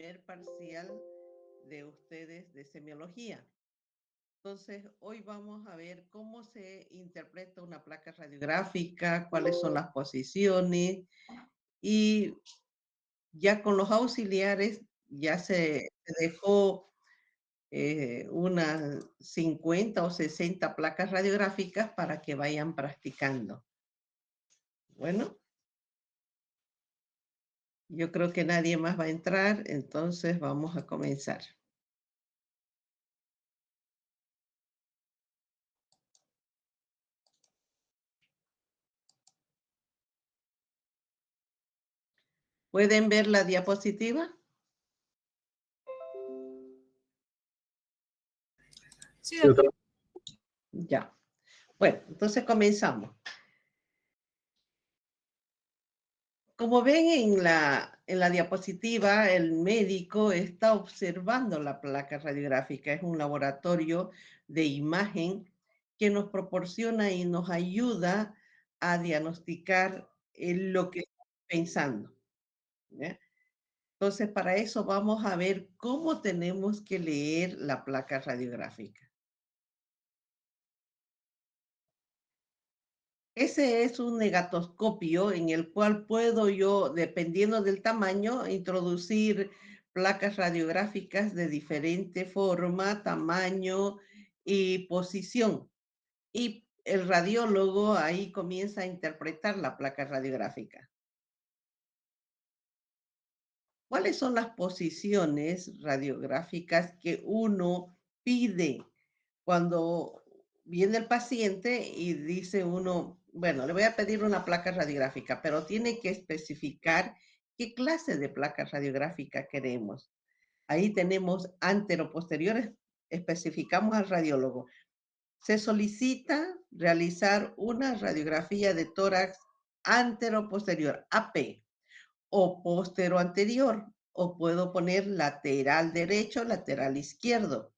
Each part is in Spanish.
primer parcial de ustedes de semiología. Entonces, hoy vamos a ver cómo se interpreta una placa radiográfica, cuáles son las posiciones y ya con los auxiliares ya se dejó unas 50 o 60 placas radiográficas para que vayan practicando. Bueno, yo creo que nadie más va a entrar, entonces vamos a comenzar. ¿Pueden ver la diapositiva? Sí, doctor. Ya. Bueno, entonces comenzamos. Como ven en la diapositiva, el médico está observando la placa radiográfica. Es un laboratorio de imagen que nos proporciona y nos ayuda a diagnosticar lo que estamos pensando, ¿ya? Entonces, para eso vamos a ver cómo tenemos que leer la placa radiográfica. Ese es un negatoscopio en el cual puedo yo, dependiendo del tamaño, introducir placas radiográficas de diferente forma, tamaño y posición. Y el radiólogo ahí comienza a interpretar la placa radiográfica. ¿Cuáles son las posiciones radiográficas que uno pide cuando viene el paciente y dice uno, bueno, le voy a pedir una placa radiográfica, pero tiene que especificar qué clase de placa radiográfica queremos? Ahí tenemos anteroposteriores, especificamos al radiólogo. Se solicita realizar una radiografía de tórax anteroposterior, AP, o postero anterior, o puedo poner lateral derecho, lateral izquierdo,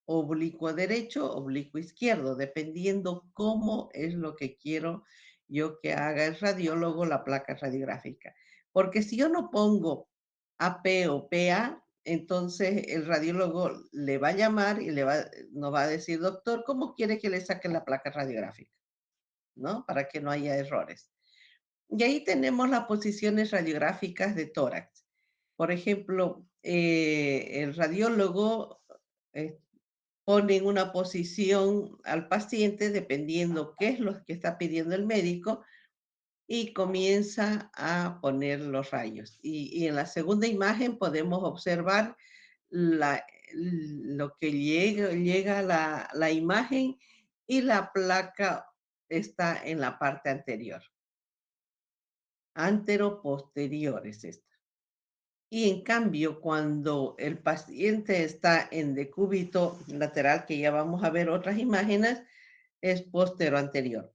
oblicuo derecho, oblicuo izquierdo, dependiendo cómo es lo que quiero yo que haga el radiólogo la placa radiográfica. Porque si yo no pongo AP o PA, entonces el radiólogo le va a llamar y nos va a decir, doctor, ¿cómo quiere que le saque la placa radiográfica? ¿No? Para que no haya errores. Y ahí tenemos las posiciones radiográficas de tórax. Por ejemplo, el radiólogo eh, pone en una posición al paciente dependiendo qué es lo que está pidiendo el médico y comienza a poner los rayos. Y en la segunda imagen podemos observar lo que llega a la imagen y la placa está en la parte anterior. Antero-posterior es esta. Y en cambio, cuando el paciente está en decúbito lateral, que ya vamos a ver otras imágenes, es postero-anterior.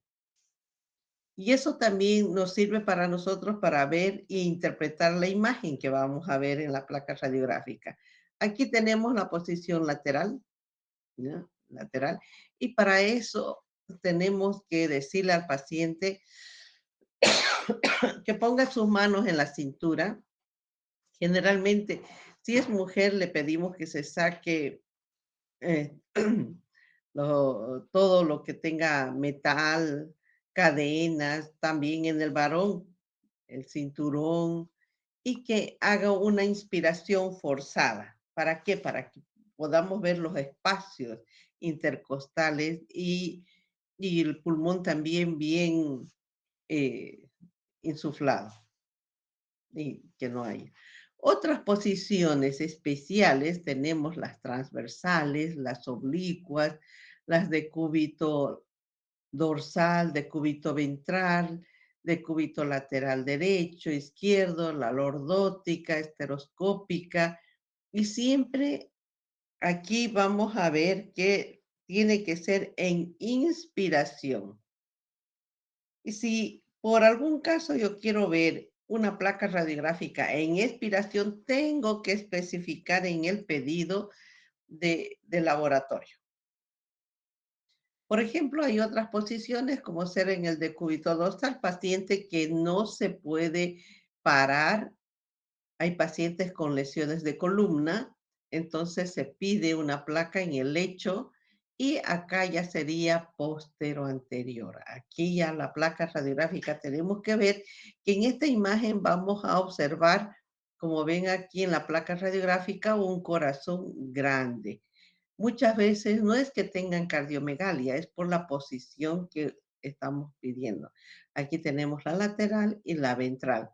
Y eso también nos sirve para nosotros para ver e interpretar la imagen que vamos a ver en la placa radiográfica. Aquí tenemos la posición lateral, ¿no? Lateral. Y para eso tenemos que decirle al paciente que ponga sus manos en la cintura. Generalmente, si es mujer, le pedimos que se saque eh, todo lo que tenga metal, cadenas, también en el varón, el cinturón, y que haga una inspiración forzada. ¿Para qué? Para que podamos ver los espacios intercostales y el pulmón también bien eh, insuflado y que no haya. Otras posiciones especiales tenemos las transversales, las oblicuas, las de cúbito dorsal, de cúbito ventral, de cúbito lateral derecho, izquierdo, la lordótica, esteroscópica, y siempre aquí vamos a ver que tiene que ser en inspiración. Y si por algún caso yo quiero ver una placa radiográfica en expiración, tengo que especificar en el pedido de laboratorio. Por ejemplo, hay otras posiciones como ser en el decúbito dorsal, paciente que no se puede parar Hay pacientes con lesiones de columna, entonces se pide una placa en el lecho y acá ya sería póstero anterior. Aquí ya la placa radiográfica tenemos que ver que en esta imagen vamos a observar, como ven aquí en la placa radiográfica, un corazón grande. Muchas veces no es que tengan cardiomegalia, es por la posición que estamos pidiendo. Aquí tenemos la lateral y la ventral.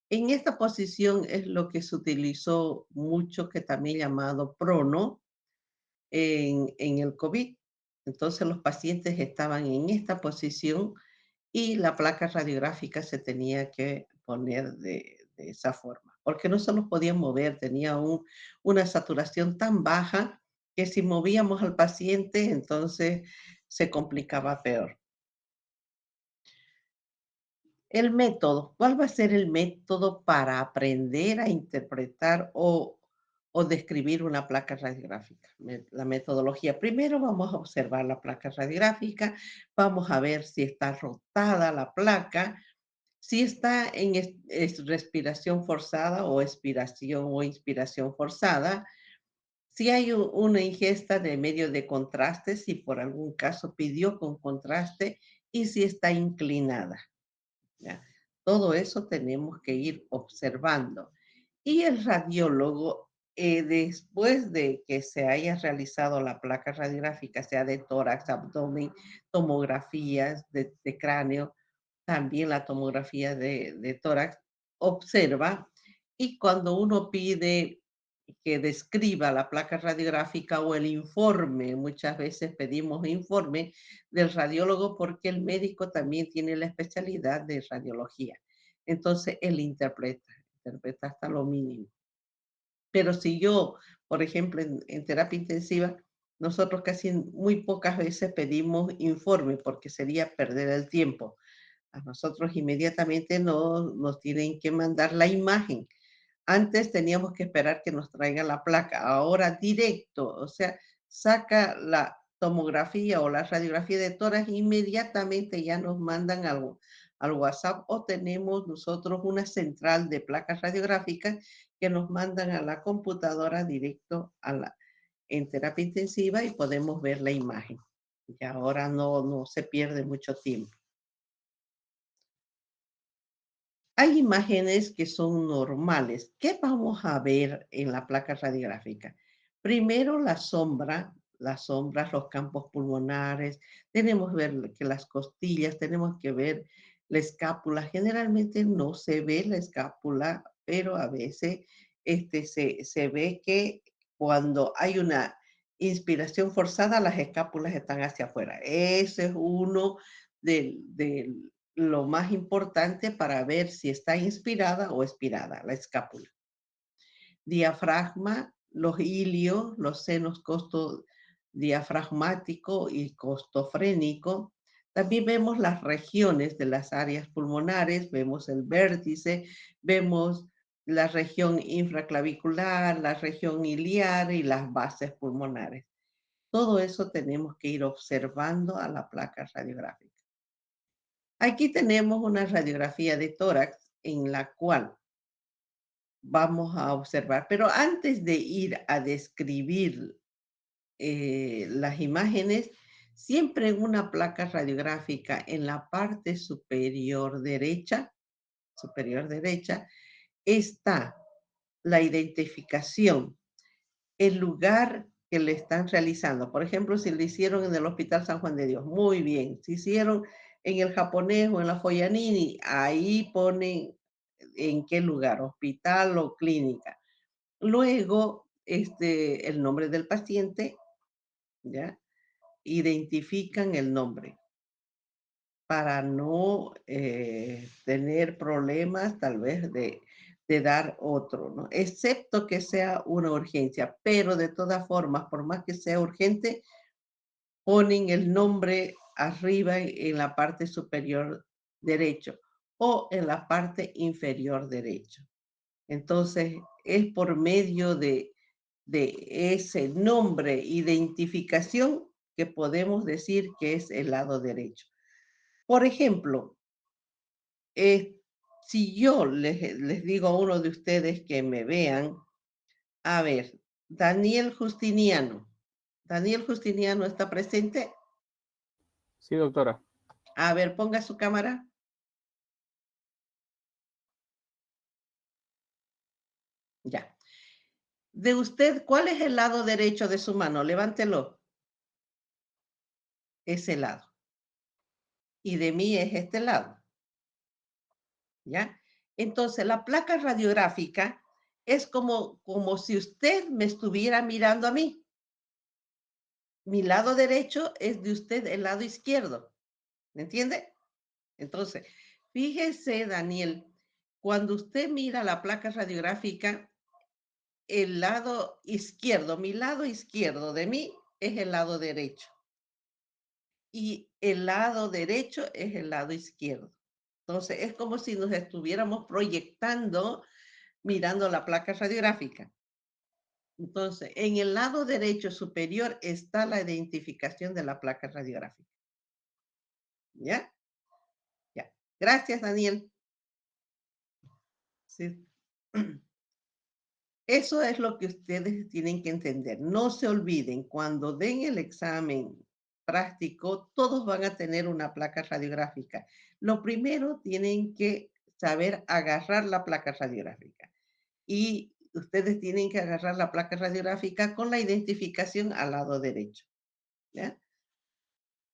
En esta posición es lo que se utilizó mucho, que también llamado prono, en el COVID. Entonces los pacientes estaban en esta posición y la placa radiográfica se tenía que poner de esa forma, porque no se los podían mover, tenía una saturación tan baja que si movíamos al paciente, entonces se complicaba peor. El método, ¿cuál va a ser el método para aprender a interpretar o describir una placa radiográfica? La metodología. Primero vamos a observar la placa radiográfica, vamos a ver si está rotada la placa, si está en respiración forzada o expiración o inspiración forzada, si hay una ingesta de medio de contraste, si por algún caso pidió con contraste y si está inclinada. ¿Ya? Todo eso tenemos que ir observando. Y el radiólogo, después de que se haya realizado la placa radiográfica, sea de tórax, abdomen, tomografías de cráneo, también la tomografía de tórax, observa y cuando uno pide que describa la placa radiográfica o el informe, muchas veces pedimos informe del radiólogo porque el médico también tiene la especialidad de radiología. Entonces él interpreta hasta lo mínimo. Pero si yo, por ejemplo, en terapia intensiva, nosotros casi muy pocas veces pedimos informe porque sería perder el tiempo. A nosotros inmediatamente nos tienen que mandar la imagen. Antes teníamos que esperar que nos traigan la placa, ahora directo, o sea, saca la tomografía o la radiografía de tórax, inmediatamente ya nos mandan algo al WhatsApp o tenemos nosotros una central de placas radiográficas que nos mandan a la computadora directo en terapia intensiva y podemos ver la imagen. Y ahora no se pierde mucho tiempo. Hay imágenes que son normales. ¿Qué vamos a ver en la placa radiográfica? Primero las sombras, los campos pulmonares, tenemos que ver que las costillas, tenemos que ver la escápula. Generalmente no se ve la escápula, pero a veces se ve que cuando hay una inspiración forzada, las escápulas están hacia afuera. Ese es uno del lo más importante para ver si está inspirada o expirada, la escápula. Diafragma, los ilios, los senos costo diafragmático y costofrénico. También vemos las regiones de las áreas pulmonares, vemos el vértice, vemos la región infraclavicular, la región iliar y las bases pulmonares. Todo eso tenemos que ir observando a la placa radiográfica. Aquí tenemos una radiografía de tórax en la cual vamos a observar, pero antes de ir a describir las imágenes, siempre en una placa radiográfica en la parte superior derecha, está la identificación, el lugar que le están realizando. Por ejemplo, si le hicieron en el Hospital San Juan de Dios, muy bien. Si hicieron en el japonés o en la Foyanini, ahí ponen en qué lugar, hospital o clínica. Luego, el nombre del paciente, ¿ya? Identifican el nombre para no tener problemas tal vez de dar otro, ¿no? Excepto que sea una urgencia, pero de todas formas, por más que sea urgente, ponen el nombre arriba en la parte superior derecho o en la parte inferior derecho. Entonces, es por medio de ese nombre, identificación, que podemos decir que es el lado derecho. Por ejemplo, Si yo les digo a uno de ustedes que me vean, a ver, Daniel Justiniano. ¿Daniel Justiniano está presente? Sí, doctora. A ver, ponga su cámara. Ya. De usted, ¿cuál es el lado derecho de su mano? Levántelo. Ese lado. Y de mí es este lado. ¿Ya? Entonces, la placa radiográfica es como si usted me estuviera mirando a mí. Mi lado derecho es de usted el lado izquierdo. ¿Me entiende? Entonces, fíjese, Daniel, cuando usted mira la placa radiográfica, el lado izquierdo, mi lado izquierdo de mí es el lado derecho y el lado derecho es el lado izquierdo. Entonces, es como si nos estuviéramos proyectando mirando la placa radiográfica. Entonces, en el lado derecho superior está la identificación de la placa radiográfica. ¿Ya? Ya. Gracias, Daniel. Sí. Eso es lo que ustedes tienen que entender. No se olviden, cuando den el examen práctico, todos van a tener una placa radiográfica. Lo primero, tienen que saber agarrar la placa radiográfica. Y ustedes tienen que agarrar la placa radiográfica con la identificación al lado derecho. ¿Ya?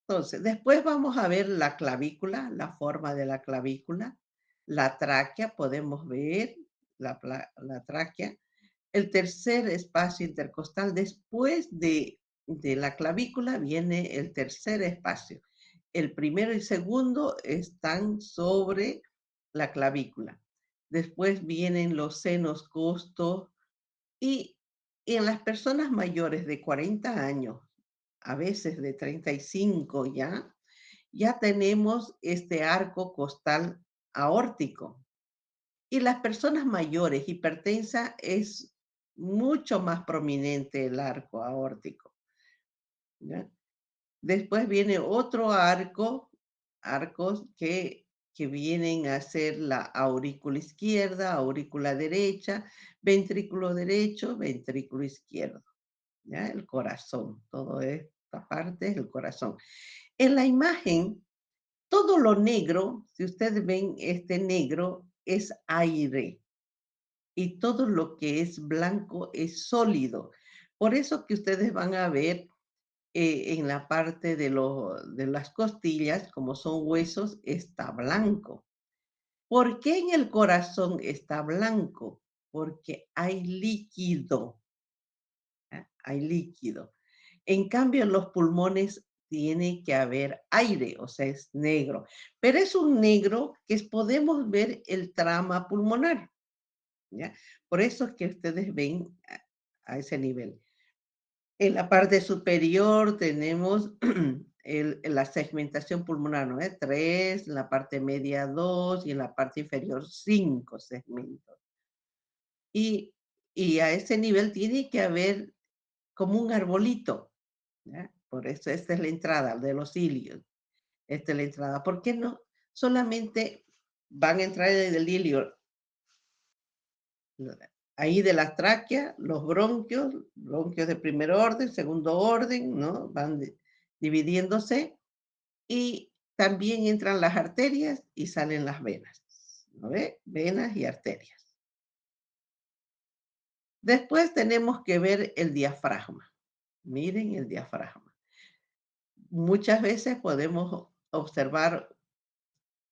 Entonces, después vamos a ver la clavícula, la forma de la clavícula, la tráquea, podemos ver la tráquea. El tercer espacio intercostal, después de la clavícula, viene el tercer espacio. El primero y segundo están sobre la clavícula. Después vienen los senos costos y en las personas mayores de 40 años, a veces de 35 ya tenemos este arco costal aórtico. Y las personas mayores hipertensas es mucho más prominente el arco aórtico, ¿ya? Después viene otro arcos que vienen a ser la aurícula izquierda, aurícula derecha, ventrículo izquierdo, ¿ya? El corazón, toda esta parte es el corazón. En la imagen, todo lo negro, si ustedes ven este negro, es aire. Y todo lo que es blanco es sólido. Por eso que ustedes van a ver en la parte de las costillas, como son huesos, está blanco. ¿Por qué en el corazón está blanco? Porque hay líquido, ¿ah? Hay líquido. En cambio, en los pulmones tiene que haber aire, o sea, es negro. Pero es un negro que podemos ver el trama pulmonar. ¿Ya? Por eso es que ustedes ven a ese nivel. En la parte superior tenemos la segmentación pulmonar, ¿no? 3, en la parte media 2 y en la parte inferior 5 segmentos. Y, y a ese nivel tiene que haber como un arbolito, ¿ya? Por eso esta es la entrada de los cilios. Esta es la entrada. ¿Por qué no? Solamente van a entrar en el ilio ahí de la tráquea, los bronquios de primer orden, segundo orden, ¿no? Van dividiéndose y también entran las arterias y salen las venas, ¿no ve? Venas y arterias. Después tenemos que ver el diafragma. Miren el diafragma. Muchas veces podemos observar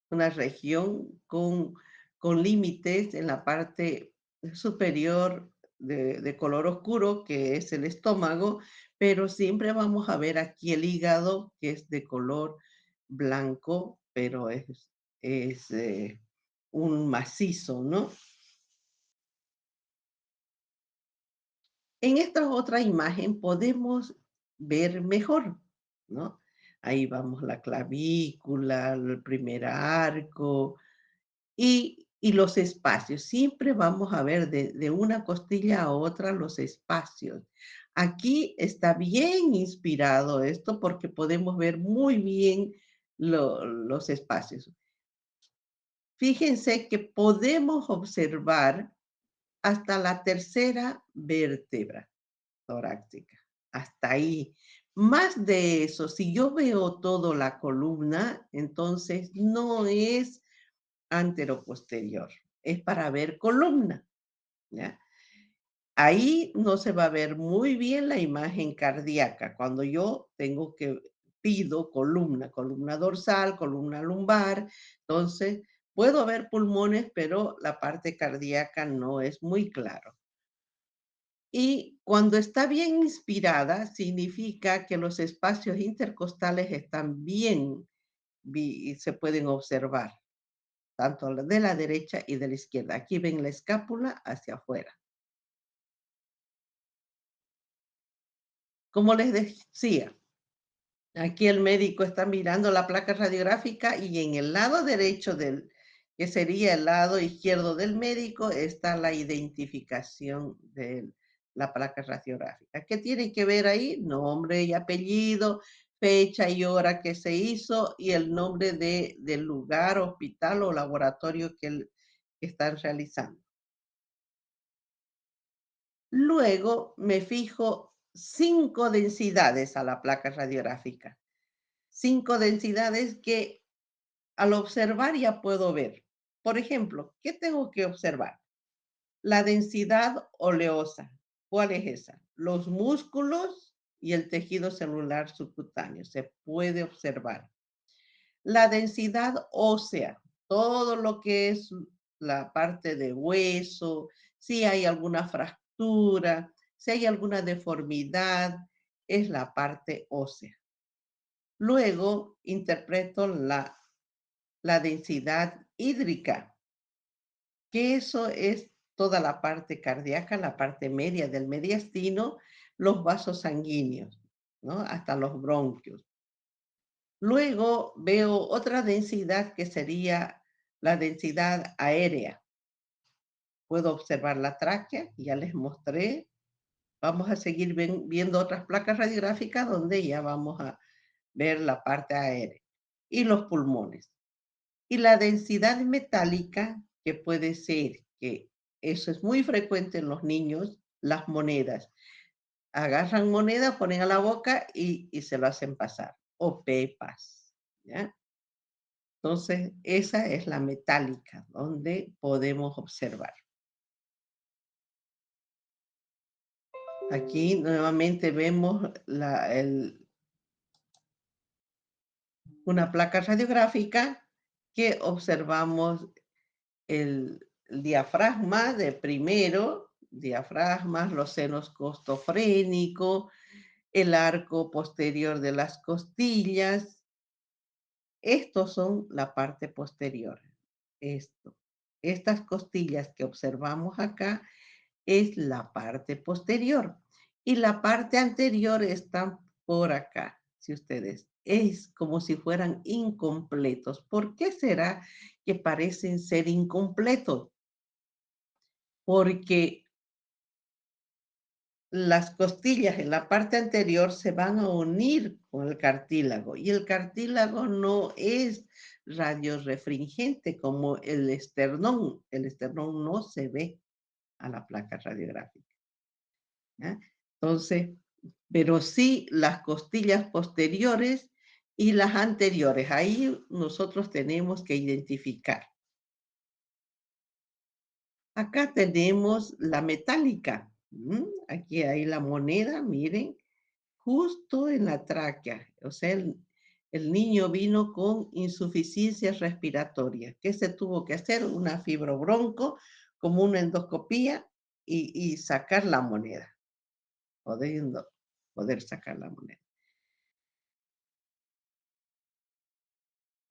una región con límites en la parte superior de color oscuro, que es el estómago, pero siempre vamos a ver aquí el hígado, que es de color blanco, pero es un macizo, ¿no? En esta otra imagen podemos ver mejor, ¿no? Ahí vamos la clavícula, el primer arco, y los espacios, siempre vamos a ver de una costilla a otra los espacios. Aquí está bien inspirado esto porque podemos ver muy bien los espacios. Fíjense que podemos observar hasta la tercera vértebra torácica, hasta ahí. Más de eso, si yo veo toda la columna, entonces no es anteroposterior, es para ver columna, ¿ya? Ahí no se va a ver muy bien la imagen cardíaca cuando yo tengo que pido columna, columna dorsal, columna lumbar, entonces puedo ver pulmones, pero la parte cardíaca no es muy claro. Y cuando está bien inspirada, significa que los espacios intercostales están bien y se pueden observar, tanto de la derecha y de la izquierda. Aquí ven la escápula hacia afuera. Como les decía, aquí el médico está mirando la placa radiográfica y en el lado derecho que sería el lado izquierdo del médico, está la identificación de la placa radiográfica. ¿Qué tiene que ver ahí? Nombre y apellido, fecha y hora que se hizo y el nombre del lugar, hospital o laboratorio que están realizando. Luego me fijo 5 densidades a la placa radiográfica. 5 densidades que al observar ya puedo ver. Por ejemplo, ¿qué tengo que observar? La densidad oleosa. ¿Cuál es esa? Los músculos y el tejido celular subcutáneo. Se puede observar. La densidad ósea, todo lo que es la parte de hueso, si hay alguna fractura, si hay alguna deformidad, es la parte ósea. Luego interpreto la densidad hídrica, que eso es toda la parte cardíaca, la parte media del mediastino, los vasos sanguíneos, ¿no? Hasta los bronquios. Luego veo otra densidad que sería la densidad aérea. Puedo observar la tráquea, ya les mostré. Vamos a seguir viendo otras placas radiográficas donde ya vamos a ver la parte aérea y los pulmones. Y la densidad metálica, que puede ser que eso es muy frecuente en los niños, las monedas. Agarran moneda, ponen a la boca y se lo hacen pasar, o pepas, ¿ya? Entonces, esa es la metálica, donde podemos observar. Aquí nuevamente vemos una placa radiográfica que observamos el diafragma de primero, diafragmas, los senos costofrénicos, el arco posterior de las costillas. Estos son la parte posterior. Esto. Estas costillas que observamos acá es la parte posterior y la parte anterior está por acá, si ustedes, es como si fueran incompletos. ¿Por qué será que parecen ser incompletos? Porque las costillas en la parte anterior se van a unir con el cartílago y el cartílago no es radiorefringente como el esternón. El esternón no se ve a la placa radiográfica, ¿ya? Entonces, pero sí las costillas posteriores y las anteriores. Ahí nosotros tenemos que identificar. Acá tenemos la metálica. Aquí hay la moneda, miren, justo en la tráquea. O sea, el niño vino con insuficiencia respiratoria. ¿Qué se tuvo que hacer? Una fibrobronco, como una endoscopía y sacar la moneda, pudiendo poder sacar la moneda.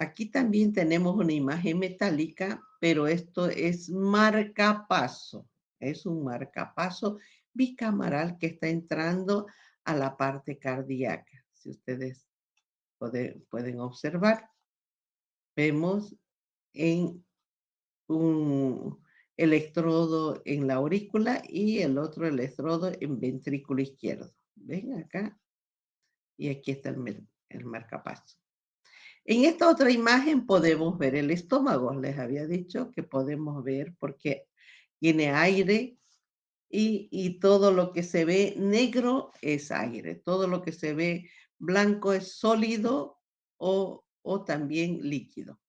Aquí también tenemos una imagen metálica, pero esto es marcapaso. Es un marcapaso bicamaral que está entrando a la parte cardíaca. Si ustedes pueden observar, vemos en un electrodo en la aurícula y el otro electrodo en ventrículo izquierdo. ¿Ven acá? Y aquí está el marcapaso. En esta otra imagen podemos ver el estómago. Les había dicho que podemos ver porque tiene aire y todo lo que se ve negro es aire. Todo lo que se ve blanco es sólido o también líquido.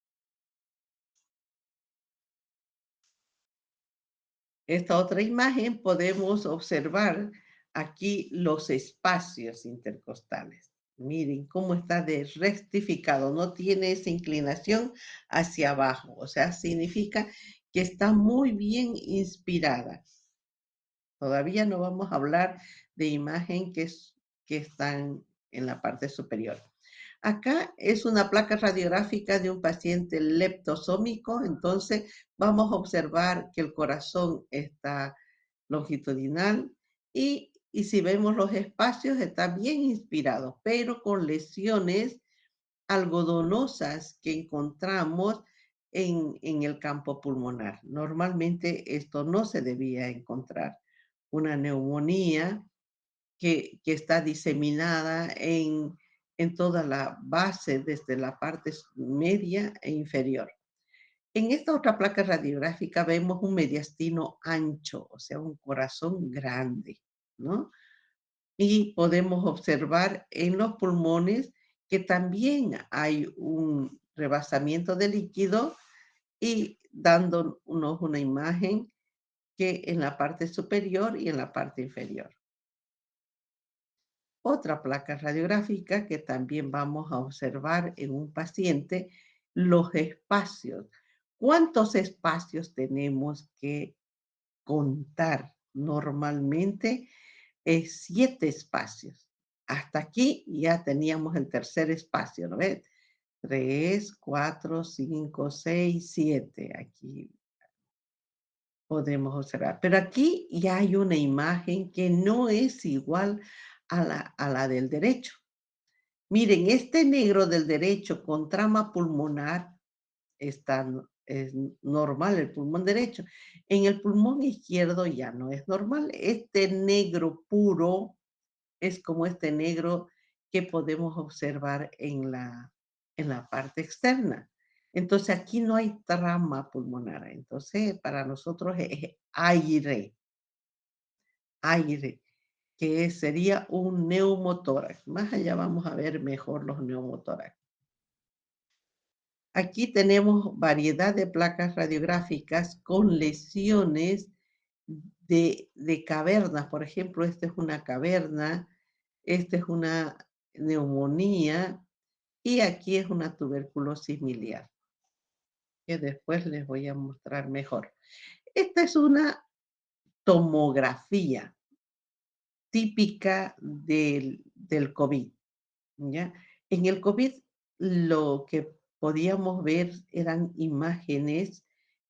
Esta otra imagen podemos observar aquí los espacios intercostales. Miren cómo está de rectificado, no tiene esa inclinación hacia abajo, o sea, significa que está muy bien inspirada. Todavía no vamos a hablar de imagen que están en la parte superior. Acá es una placa radiográfica de un paciente leptosómico, entonces vamos a observar que el corazón está longitudinal y si vemos los espacios está bien inspirado, pero con lesiones algodonosas que encontramos en el campo pulmonar. Normalmente esto no se debía encontrar. Una neumonía que está diseminada en toda la base, desde la parte media e inferior. En esta otra placa radiográfica vemos un mediastino ancho, o sea, un corazón grande, ¿no? Y podemos observar en los pulmones que también hay un rebasamiento de líquido y dándonos una imagen que en la parte superior y en la parte inferior. Otra placa radiográfica que también vamos a observar en un paciente, los espacios. ¿Cuántos espacios tenemos que contar? Normalmente es 7 espacios. Hasta aquí ya teníamos el tercer espacio, ¿no ves? 3, 4, 5, 6, 7. Aquí podemos observar. Pero aquí ya hay una imagen que no es igual a la del derecho. Miren, este negro del derecho con trama pulmonar es normal, el pulmón derecho. En el pulmón izquierdo ya no es normal. Este negro puro es como este negro que podemos observar en la parte externa. Entonces aquí no hay trama pulmonar. Entonces para nosotros es aire, aire, que sería un neumotórax. Más allá vamos a ver mejor los neumotórax. Aquí tenemos variedad de placas radiográficas con lesiones de cavernas. Por ejemplo, esta es una caverna, esta es una neumonía y aquí es una tuberculosis miliar, que después les voy a mostrar mejor. Esta es una tomografía típica del COVID. ¿Ya? En el COVID lo que podíamos ver eran imágenes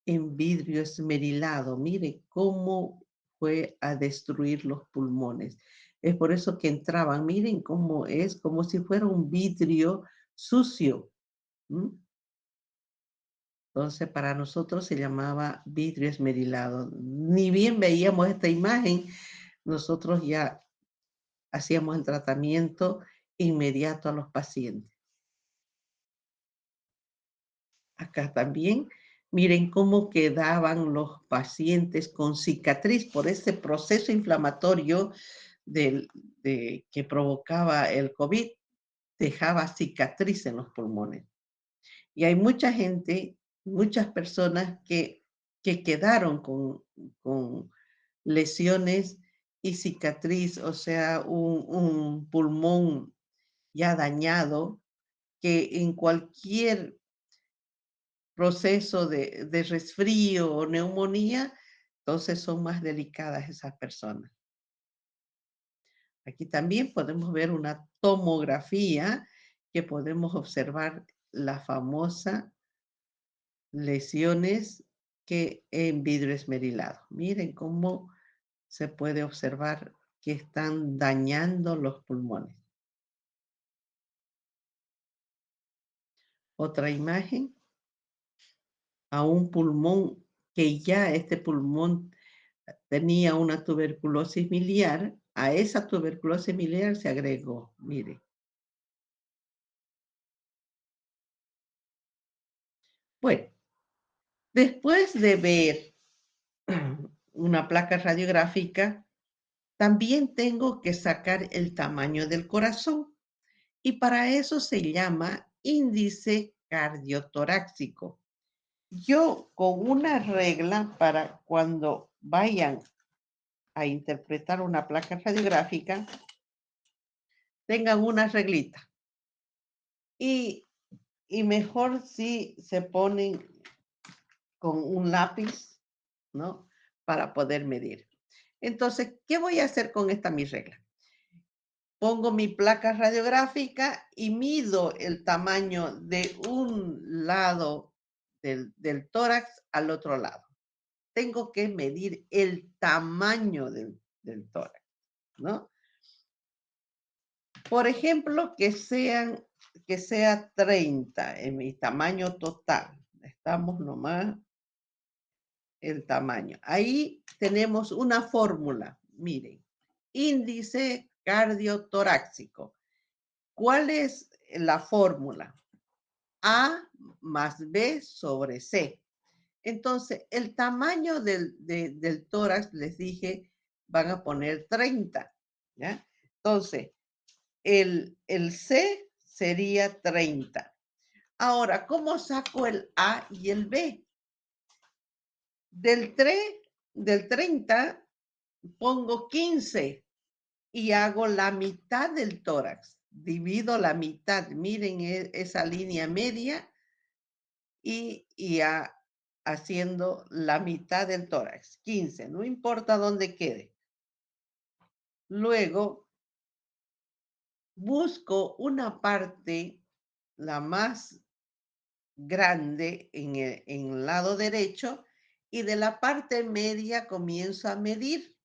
en vidrio esmerilado. Mire cómo fue a destruir los pulmones. Es por eso que entraban, miren cómo es, como si fuera un vidrio sucio. ¿M? Entonces, para nosotros se llamaba vidrio esmerilado. Ni bien veíamos esta imagen, nosotros ya hacíamos el tratamiento inmediato a los pacientes. Acá también, miren cómo quedaban los pacientes con cicatriz por ese proceso inflamatorio que provocaba el COVID, dejaba cicatriz en los pulmones. Y hay mucha gente, muchas personas que quedaron con lesiones y cicatriz, o sea, un pulmón ya dañado, que en cualquier proceso de resfrío o neumonía, entonces son más delicadas esas personas. Aquí también podemos ver una tomografía que podemos observar la famosa lesiones que en vidrio esmerilado. Miren cómo se puede observar que están dañando los pulmones. Otra imagen a un pulmón que ya este pulmón tenía una tuberculosis miliar, a esa tuberculosis miliar se agregó, mire, Bueno, después de ver una placa radiográfica, también tengo que sacar el tamaño del corazón y para eso se llama índice cardiotorácico. Yo con una regla para cuando vayan a interpretar una placa radiográfica, tengan una reglita y, y mejor si se ponen con un lápiz, ¿no? Para poder medir. Entonces, ¿qué voy a hacer con esta mi regla? Pongo mi placa radiográfica y mido el tamaño de un lado del tórax al otro lado. Tengo que medir el tamaño del tórax, ¿no? Por ejemplo, que sea 30 en mi tamaño total. Estamos nomás el tamaño. Ahí tenemos una fórmula, miren, índice cardiotorácico. ¿Cuál es la fórmula? A más B sobre C. Entonces, el tamaño del tórax, les dije, van a poner 30, ¿ya? Entonces, el C sería 30. Ahora, ¿cómo saco el A y el B? Del 30 pongo 15 y hago la mitad del tórax. Divido la mitad. Miren esa línea media y haciendo la mitad del tórax. 15, no importa dónde quede. Luego busco una parte, la más grande en el lado derecho y de la parte media comienzo a medir.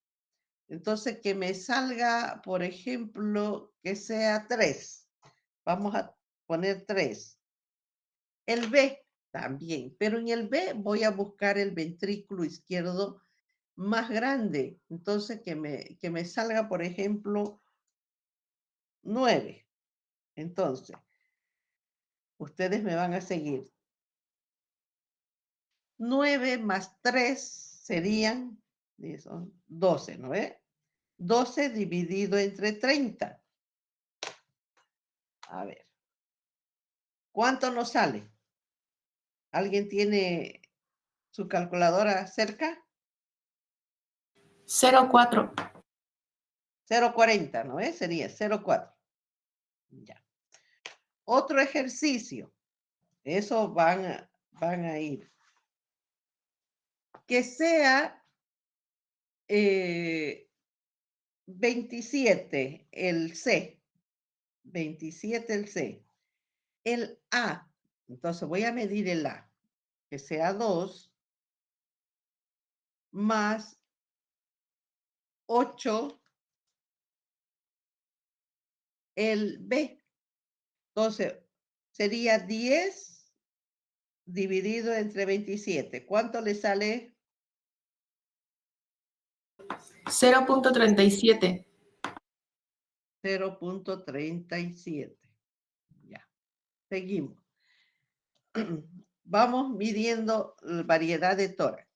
Entonces, que me salga, por ejemplo, que sea 3. Vamos a poner 3. El B también, pero en el B voy a buscar el ventrículo izquierdo más grande. Entonces, que me salga, por ejemplo, 9. Entonces, ustedes me van a seguir. 9 más 3 serían 12, ¿no ve? 12 dividido entre 30. A ver, ¿cuánto nos sale? ¿Alguien tiene su calculadora cerca? 0,4. 0,40, ¿no es? Sería 0,4. Ya. Otro ejercicio. Eso van a ir. Que sea 27 el C. 27 el C. El A. Entonces voy a medir el A. Que sea 2 más 8 el B. Entonces, sería 10 dividido entre 27. ¿Cuánto le sale? 0,37. 0,37. Ya. Seguimos. Vamos midiendo la variedad de tórax.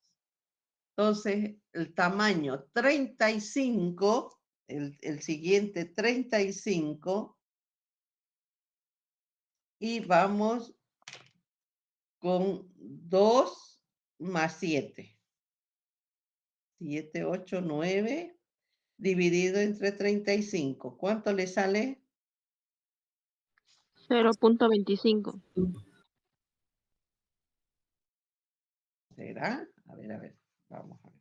Entonces, el tamaño 35, el siguiente 35, y vamos con 2 más 7. 7, 8, 9, dividido entre 35. ¿Cuánto le sale? 0.25. ¿Será? A ver. Vamos a ver.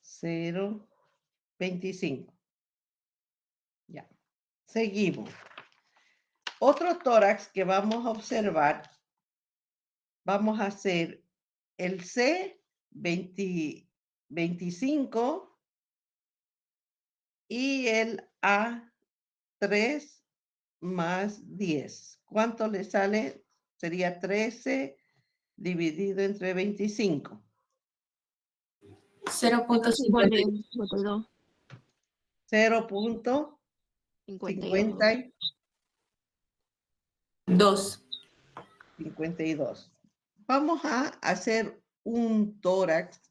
Cero 25. Ya. Seguimos. Otro tórax que vamos a observar, vamos a hacer el C 25 y el A3 más 10. ¿Cuánto le sale? Sería 13 dividido entre 25. 0.52. 0.50 2. 52. Vamos a hacer un tórax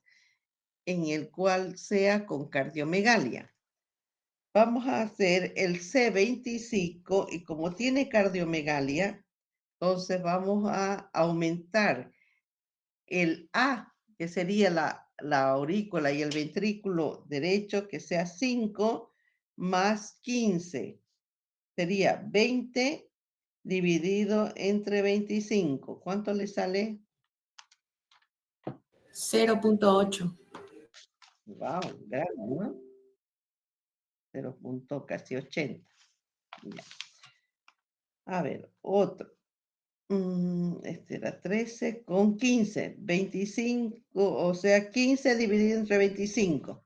en el cual sea con cardiomegalia. Vamos a hacer el C25 y como tiene cardiomegalia, entonces vamos a aumentar el A, que sería la aurícula y el ventrículo derecho, que sea 5 más 15. Sería 20 dividido entre 25. ¿Cuánto le sale? 0.8. Wow, grande, ¿no? 0. Casi 80. Ya. A ver, otro. Este era 13 con 15. 25, o sea, 15 dividido entre 25.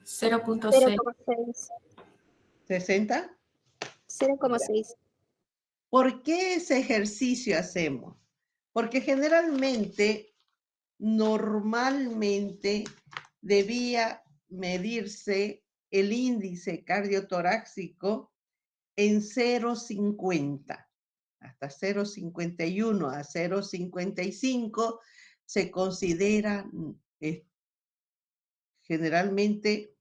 0.6. 0,6. 60. 0,6. ¿Por qué ese ejercicio hacemos? Porque generalmente, normalmente, debía medirse el índice cardiotorácico en 0,50. Hasta 0,51 a 0,55 se considera generalmente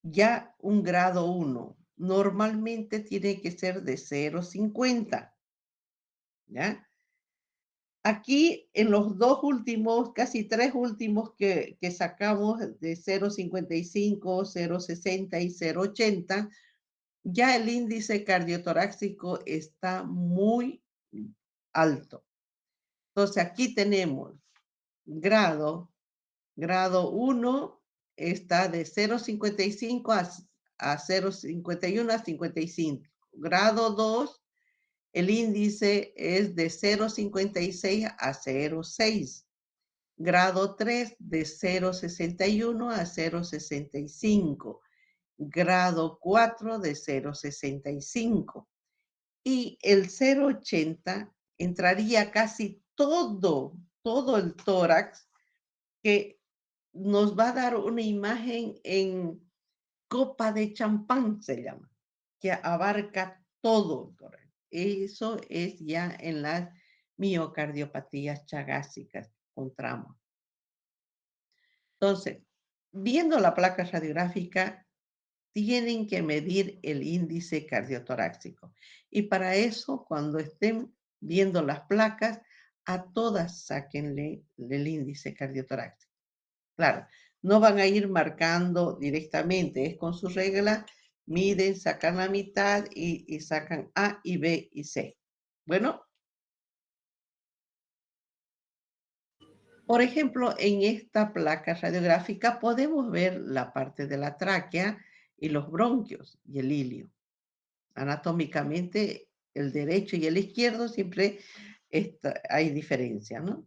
ya un grado 1. Normalmente tiene que ser de 0,50. ¿Ya? Aquí en los dos últimos, casi tres últimos que sacamos de 0,55, 0,60 y 0,80, ya el índice cardiotorácico está muy alto. Entonces aquí tenemos grado 1 está de 0,55 a 0,51 a 55. Grado 2, el índice es de 0,56 a 0,6. Grado 3 de 0,61 a 0,65. Grado 4 de 0,65. Y el 0,80 entraría casi todo el tórax, que nos va a dar una imagen en copa de champán, se llama, que abarca todo el tórax. Eso es ya en las miocardiopatías chagásicas que encontramos. Entonces, viendo la placa radiográfica, tienen que medir el índice cardiotorácico. Y para eso, cuando estén viendo las placas, a todas sáquenle el índice cardiotorácico. Claro, no van a ir marcando directamente, es con su regla, miden, sacan la mitad y sacan A y B y C. Bueno, por ejemplo, en esta placa radiográfica podemos ver la parte de la tráquea y los bronquios y el ilio. Anatómicamente, el derecho y el izquierdo siempre hay diferencia, ¿no?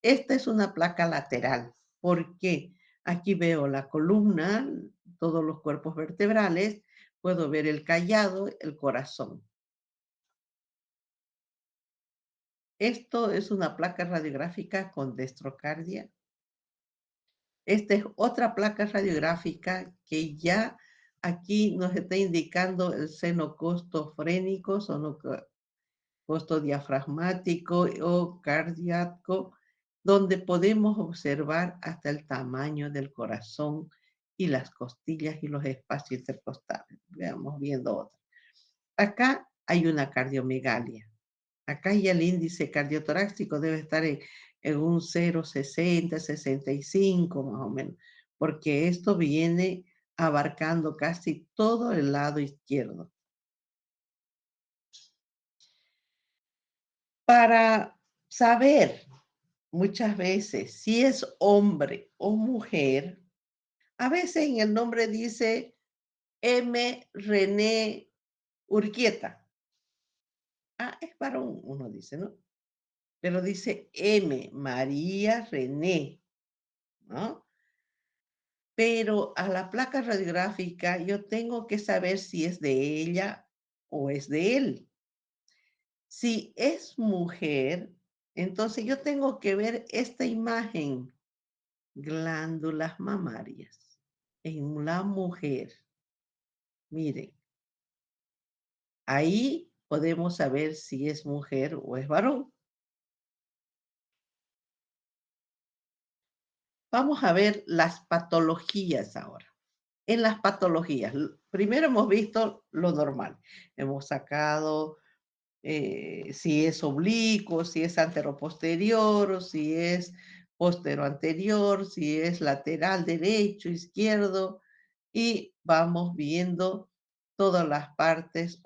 Esta es una placa lateral. ¿Por qué? Aquí veo la columna, todos los cuerpos vertebrales, puedo ver el callado, el corazón. Esto es una placa radiográfica con dextrocardia. Esta es otra placa radiográfica que ya aquí nos está indicando el seno costofrénico, costo diafragmático o cardíaco, donde podemos observar hasta el tamaño del corazón y las costillas y los espacios intercostales. Veamos viendo otra. Acá hay una cardiomegalia. Acá ya el índice cardiotorácico debe estar en un 0,60, 65 más o menos, porque esto viene abarcando casi todo el lado izquierdo. Para saber muchas veces si es hombre o mujer, a veces en el nombre dice M. René Urquieta. Ah, es varón, uno dice, ¿no? Pero dice M. María René, ¿no? pero a la placa radiográfica yo tengo que saber si es de ella o es de él. Si es mujer, entonces yo tengo que ver esta imagen, glándulas mamarias en la mujer. Miren, ahí podemos saber si es mujer o es varón. Vamos a ver las patologías ahora. En las patologías, primero hemos visto lo normal. Hemos sacado si es oblicuo, si es anteroposterior, si es posteroanterior, si es lateral derecho, izquierdo, y vamos viendo todas las partes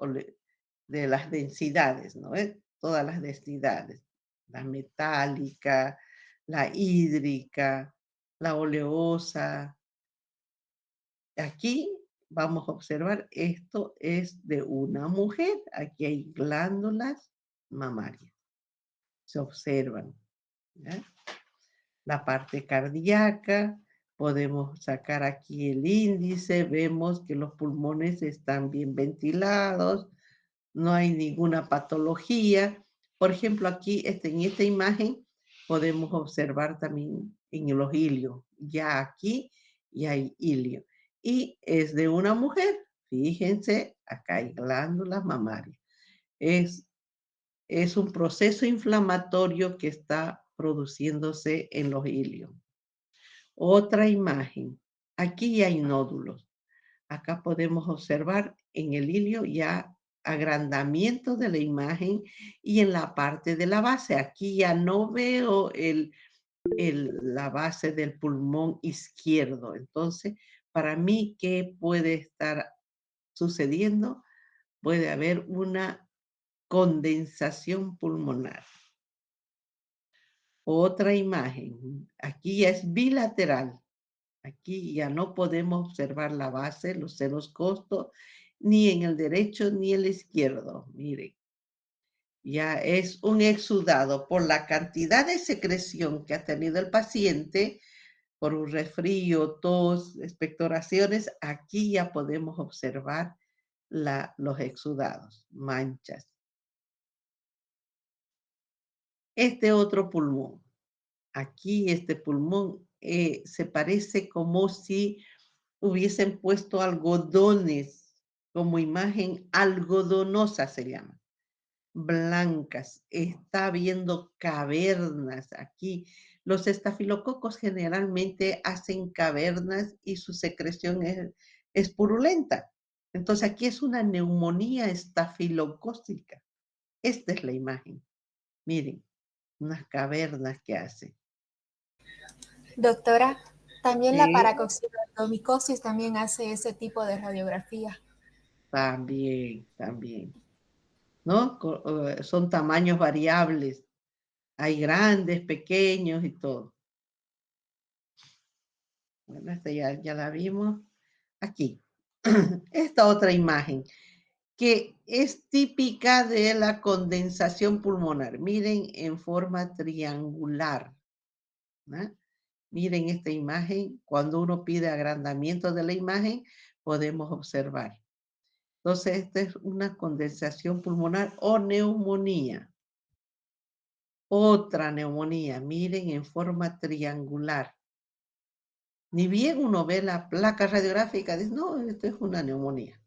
de las densidades, ¿no? Todas las densidades, la metálica, la hídrica, la oleosa. Aquí vamos a observar, esto es de una mujer. Aquí hay glándulas mamarias. Se observan, ¿ya? La parte cardíaca, podemos sacar aquí el índice, vemos que los pulmones están bien ventilados, no hay ninguna patología. Por ejemplo, aquí en esta imagen podemos observar también en los ilios. Ya aquí ya hay ilio. Y es de una mujer. Fíjense, acá hay glándulas mamarias. Es un proceso inflamatorio que está produciéndose en los ilios. Otra imagen. Aquí ya hay nódulos. Acá podemos observar en el ilio ya agrandamiento de la imagen y en la parte de la base. Aquí ya no veo la base del pulmón izquierdo. Entonces, para mí, ¿qué puede estar sucediendo? Puede haber una condensación pulmonar. Otra imagen. Aquí ya es bilateral. Aquí ya no podemos observar la base, los senos costos, ni en el derecho ni en el izquierdo. Miren, ya es un exudado por la cantidad de secreción que ha tenido el paciente, por un resfrío, tos, expectoraciones. Aquí ya podemos observar los exudados, manchas. Este otro pulmón. Aquí este pulmón se parece como si hubiesen puesto algodones, como imagen algodonosa se llama, blancas. Está viendo cavernas aquí. Los estafilococos generalmente hacen cavernas y su secreción es purulenta. Entonces aquí es una neumonía estafilocócica. Esta es la imagen. Miren, unas cavernas que hace. Doctora, también la Sí, paracoxidomicosis también hace ese tipo de radiografía. también, ¿no? Son tamaños variables. Hay grandes, pequeños y todo. Bueno, esta ya la vimos. Aquí. Esta otra imagen, que es típica de la condensación pulmonar. Miren en forma triangular, ¿no? Miren esta imagen. Cuando uno pide agrandamiento de la imagen, podemos observar. Entonces, esta es una condensación pulmonar o neumonía. Otra neumonía, miren en forma triangular. Ni bien uno ve la placa radiográfica, dice, no, esto es una neumonía,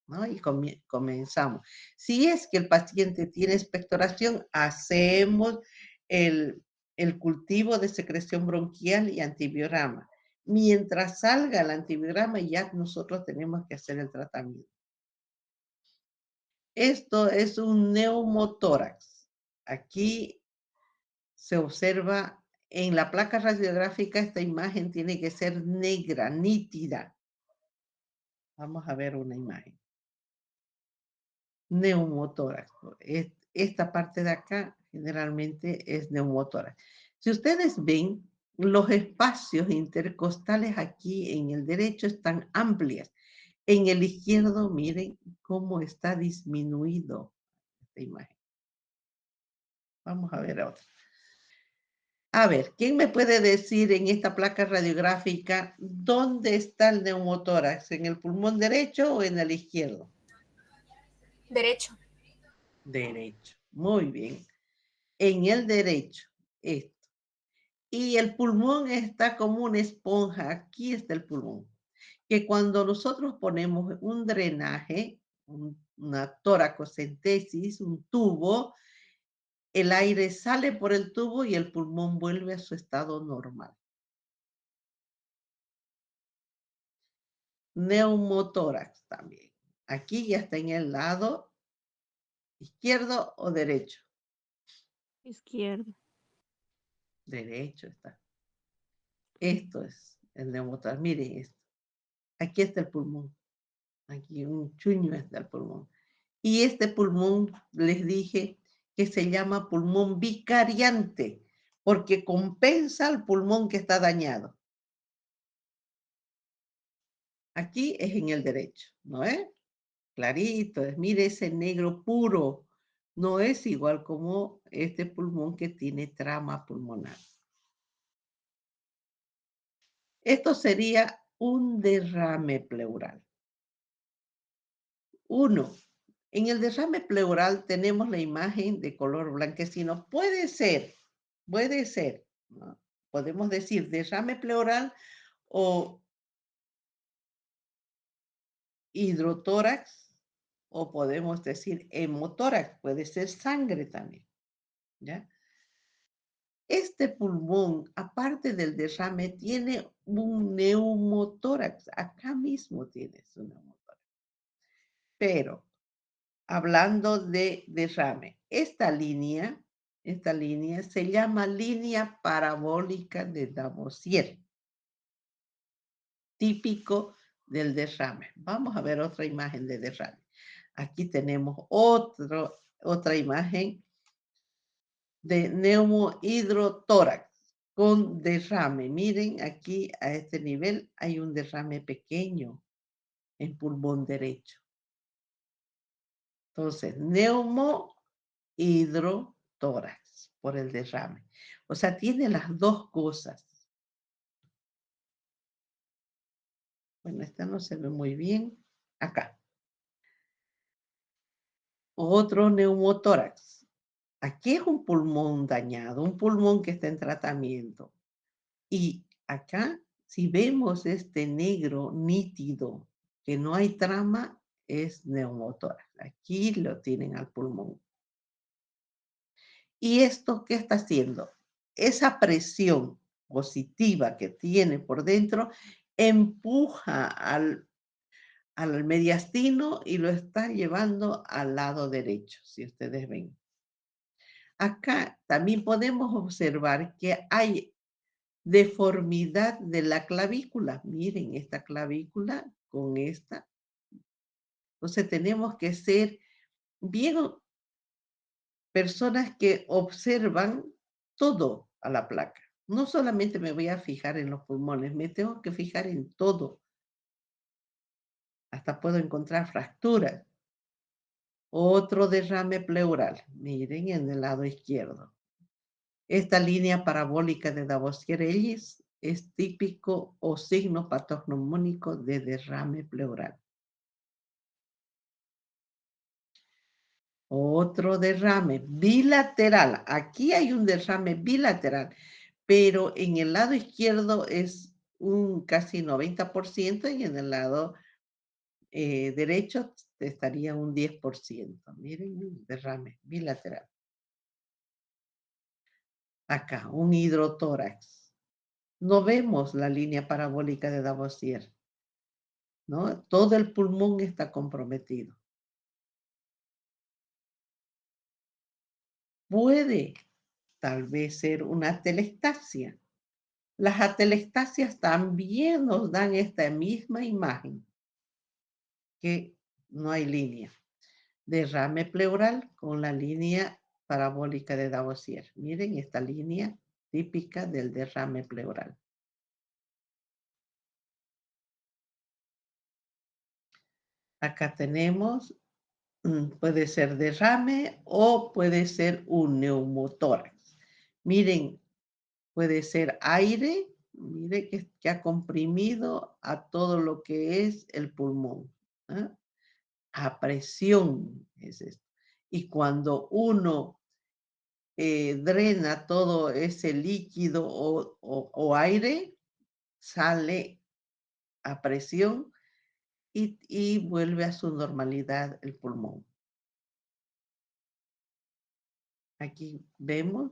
¿no? Y comenzamos. Si es que el paciente tiene expectoración, hacemos el cultivo de secreción bronquial y antibiograma. Mientras salga el antibiograma, ya nosotros tenemos que hacer el tratamiento. Esto es un neumotórax. Aquí se observa en la placa radiográfica, esta imagen tiene que ser negra, nítida. Vamos a ver una imagen. Neumotórax. Esta parte de acá generalmente es neumotórax. Si ustedes ven, los espacios intercostales aquí en el derecho están amplias. En el izquierdo, miren cómo está disminuido esta imagen. Vamos a ver otra. A ver, ¿quién me puede decir en esta placa radiográfica dónde está el neumotórax? ¿En el pulmón derecho o en el izquierdo? Derecho. Derecho. Muy bien. En el derecho, esto. Y el pulmón está como una esponja. Aquí está el pulmón. Que cuando nosotros ponemos un drenaje, una toracocentesis, un tubo, el aire sale por el tubo y el pulmón vuelve a su estado normal. Neumotórax también. Aquí ya está en el lado izquierdo o derecho. Izquierdo. Derecho está. Esto es el neumotórax. Miren esto. Aquí está el pulmón. Aquí un chuño está el pulmón. Y este pulmón, les dije que se llama pulmón vicariante, porque compensa al pulmón que está dañado. Aquí es en el derecho, ¿no es? Clarito, mire ese negro puro. No es igual como este pulmón que tiene trama pulmonar. Esto sería un derrame pleural. 1. En el derrame pleural tenemos la imagen de color blanquecino. Puede ser, ¿no? Podemos decir derrame pleural o hidrotórax, o podemos decir hemotórax, puede ser sangre también, ¿ya? Este pulmón, aparte del derrame, tiene un neumotórax. Acá mismo tienes un neumotórax. Pero, hablando de derrame, esta línea se llama línea parabólica de Lavoisier, típico del derrame. Vamos a ver otra imagen de derrame. Aquí tenemos otra imagen de neumohidrotórax con derrame. Miren, aquí a este nivel hay un derrame pequeño en pulmón derecho. Entonces, neumohidrotórax por el derrame. O sea, tiene las dos cosas. Bueno, esta no se ve muy bien. Acá. Otro neumotórax. Aquí es un pulmón dañado, un pulmón que está en tratamiento. Y acá, si vemos este negro nítido, que no hay trama, es neumotórax. Aquí lo tienen al pulmón. ¿Y esto qué está haciendo? Esa presión positiva que tiene por dentro empuja al mediastino y lo está llevando al lado derecho, si ustedes ven. Acá también podemos observar que hay deformidad de la clavícula. Miren esta clavícula con esta. Entonces tenemos que ser bien personas que observan todo a la placa. No solamente me voy a fijar en los pulmones, me tengo que fijar en todo. Hasta puedo encontrar fracturas. Otro derrame pleural. Miren en el lado izquierdo. Esta línea parabólica de Lavoisier-Ellis es típico o signo patognomónico de derrame pleural. Otro derrame bilateral. Aquí hay un derrame bilateral, pero en el lado izquierdo es un casi 90% y en el lado derecho estaría un 10%. Miren, un derrame bilateral. Acá, un hidrotórax. No vemos la línea parabólica de Lavoisier, ¿no? Todo el pulmón está comprometido. Puede tal vez ser una atelectasia. Las atelectasias también nos dan esta misma imagen, que no hay línea. Derrame pleural con la línea parabólica de Lavoisier. Miren esta línea típica del derrame pleural. Acá tenemos, puede ser derrame o puede ser un neumotórax. Miren, Puede ser aire, mire que ha comprimido a todo lo que es el pulmón. ¿Ah? A presión es esto. Y cuando uno drena todo ese líquido o aire, sale a presión y vuelve a su normalidad el pulmón. Aquí vemos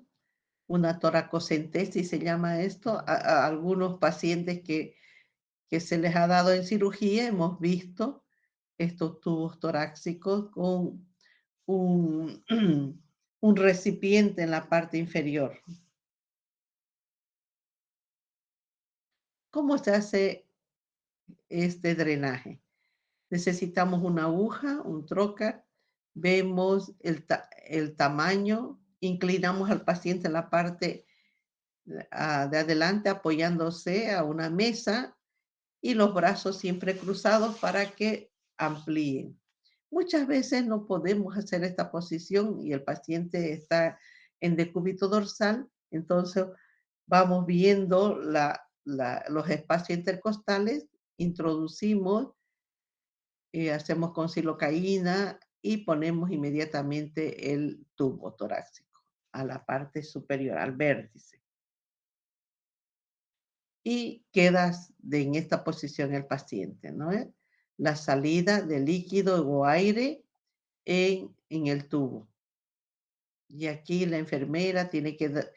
una toracocentesis, se llama esto. A algunos pacientes que se les ha dado en cirugía, hemos visto estos tubos torácicos con un, un recipiente en la parte inferior. ¿Cómo se hace este drenaje? Necesitamos una aguja, un trocar, vemos el tamaño, inclinamos al paciente en la parte de adelante apoyándose a una mesa y los brazos siempre cruzados para que amplíen. Muchas veces no podemos hacer esta posición y el paciente está en decúbito dorsal, entonces vamos viendo los espacios intercostales, introducimos, hacemos con silocaína y ponemos inmediatamente el tubo torácico a la parte superior, al vértice. Y quedas en esta posición el paciente, ¿no? La salida de líquido o aire en el tubo. Y aquí la enfermera tiene que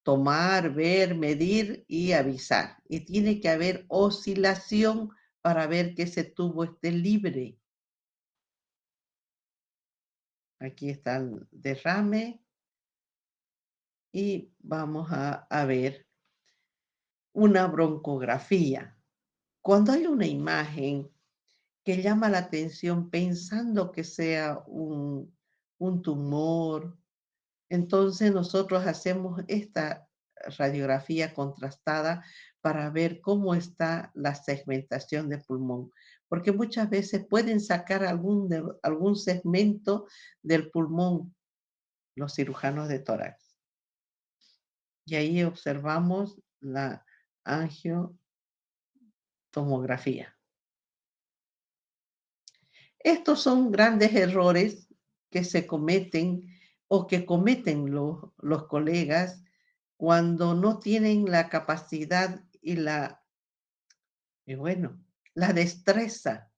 tomar, ver, medir y avisar. Y tiene que haber oscilación para ver que ese tubo esté libre. Aquí está el derrame y vamos a ver una broncografía. Cuando hay una imagen que llama la atención pensando que sea un tumor, entonces nosotros hacemos esta radiografía contrastada para ver cómo está la segmentación de pulmón, porque muchas veces pueden sacar algún segmento del pulmón los cirujanos de tórax. Y ahí observamos la angiotomografía. Estos son grandes errores que se cometen o que cometen los colegas cuando no tienen la capacidad y la destreza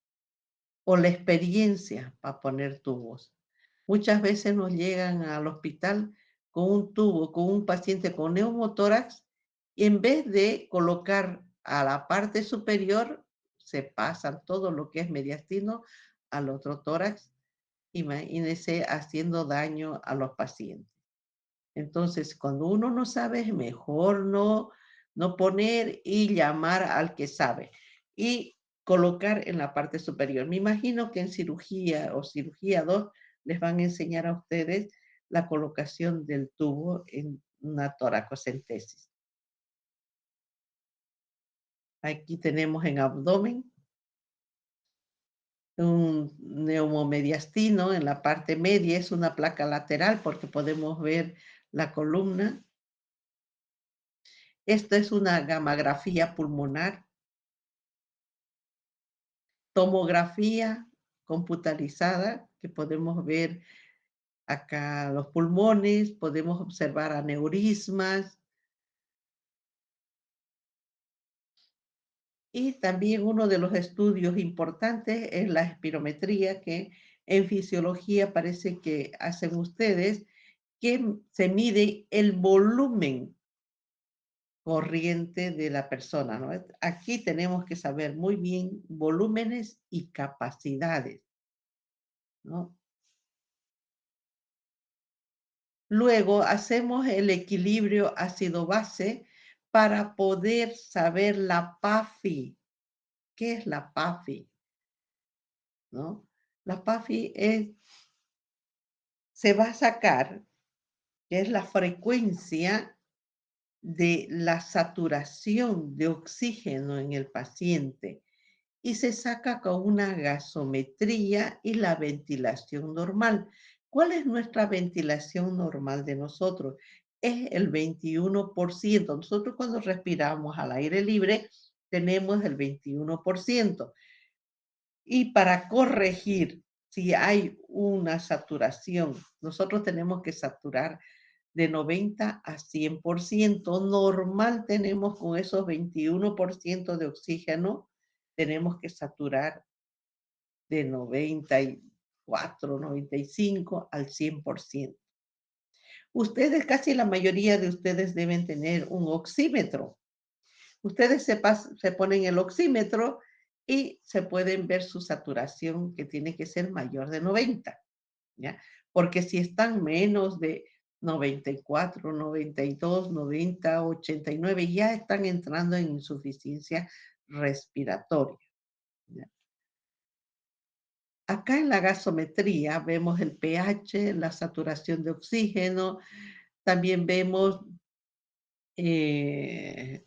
o la experiencia para poner tubos. Muchas veces nos llegan al hospital con un tubo, con un paciente con neumotórax, y en vez de colocar a la parte superior, se pasan todo lo que es mediastino al otro tórax, imagínense haciendo daño a los pacientes. Entonces, cuando uno no sabe, es mejor no poner y llamar al que sabe. Y colocar en la parte superior. Me imagino que en cirugía o cirugía 2 les van a enseñar a ustedes la colocación del tubo en una toracocentesis. Aquí tenemos en abdomen un neumomediastino en la parte media, es una placa lateral porque podemos ver la columna. Esta es una gamografía pulmonar, tomografía computarizada, que podemos ver acá los pulmones, podemos observar aneurismas. Y también uno de los estudios importantes es la espirometría, que en fisiología parece que hacen ustedes, que se mide el volumen corriente de la persona, ¿no? Aquí tenemos que saber muy bien volúmenes y capacidades, ¿no? Luego hacemos el equilibrio ácido-base para poder saber la PAFI. ¿Qué es la PAFI? ¿No? La PAFI se va a sacar, que es la frecuencia de la saturación de oxígeno en el paciente, y se saca con una gasometría y la ventilación normal. ¿Cuál es nuestra ventilación normal de nosotros? es el 21%. Nosotros cuando respiramos al aire libre tenemos el 21%. Y para corregir, si hay una saturación, nosotros tenemos que saturar de 90 a 100%. Normal tenemos con esos 21% de oxígeno, tenemos que saturar de 94, 95 al 100%. Ustedes, casi la mayoría de ustedes deben tener un oxímetro. Ustedes se ponen el oxímetro y se pueden ver su saturación, que tiene que ser mayor de 90, ¿ya? Porque si están menos de 94, 92, 90, 89, ya están entrando en insuficiencia respiratoria, ¿ya? Acá en la gasometría vemos el pH, la saturación de oxígeno, también vemos eh,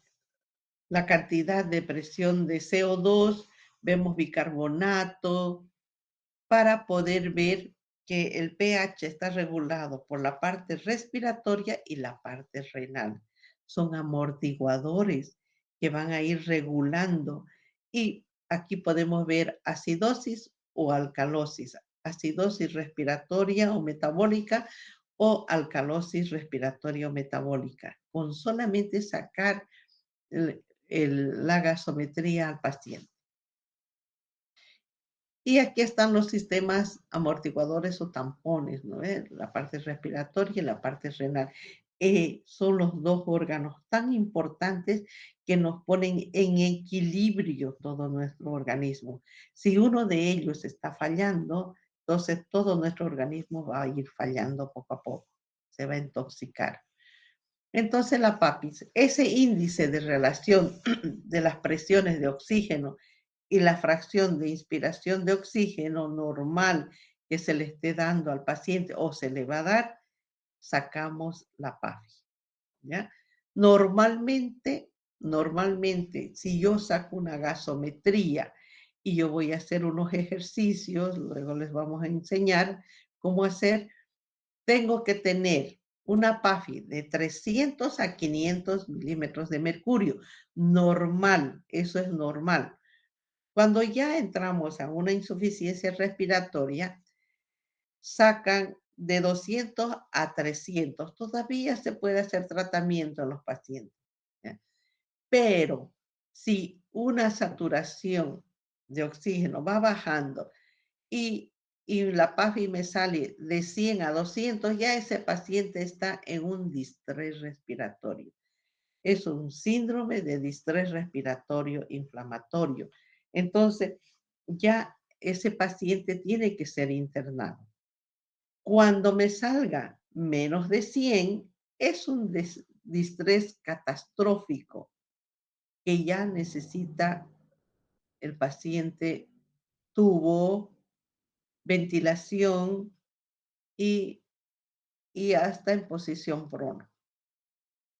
la cantidad de presión de CO2, vemos bicarbonato, para poder ver que el pH está regulado por la parte respiratoria y la parte renal. Son amortiguadores que van a ir regulando. Y aquí podemos ver acidosis o alcalosis, acidosis respiratoria o metabólica o alcalosis respiratoria o metabólica, con solamente sacar la gasometría al paciente. Y aquí están los sistemas amortiguadores o tampones, ¿no? La parte respiratoria y la parte renal. Son los dos órganos tan importantes que nos ponen en equilibrio todo nuestro organismo. Si uno de ellos está fallando, entonces todo nuestro organismo va a ir fallando poco a poco, se va a intoxicar. Entonces la PAPIS, ese índice de relación de las presiones de oxígeno y la fracción de inspiración de oxígeno normal que se le esté dando al paciente o se le va a dar, sacamos la PAFI, ¿ya? Normalmente, si yo saco una gasometría y yo voy a hacer unos ejercicios, luego les vamos a enseñar cómo hacer, tengo que tener una PAFI de 300 a 500 milímetros de mercurio. Normal, eso es normal. Cuando ya entramos a una insuficiencia respiratoria, sacan de 200 a 300. Todavía se puede hacer tratamiento en los pacientes, ¿ya? Pero si una saturación de oxígeno va bajando y, la PAFI me sale de 100 a 200, ya ese paciente está en un distrés respiratorio. Es un síndrome de distrés respiratorio inflamatorio. Entonces, ya ese paciente tiene que ser internado. Cuando me salga menos de 100, es un distrés catastrófico que ya necesita el paciente tubo, ventilación y, hasta en posición prono,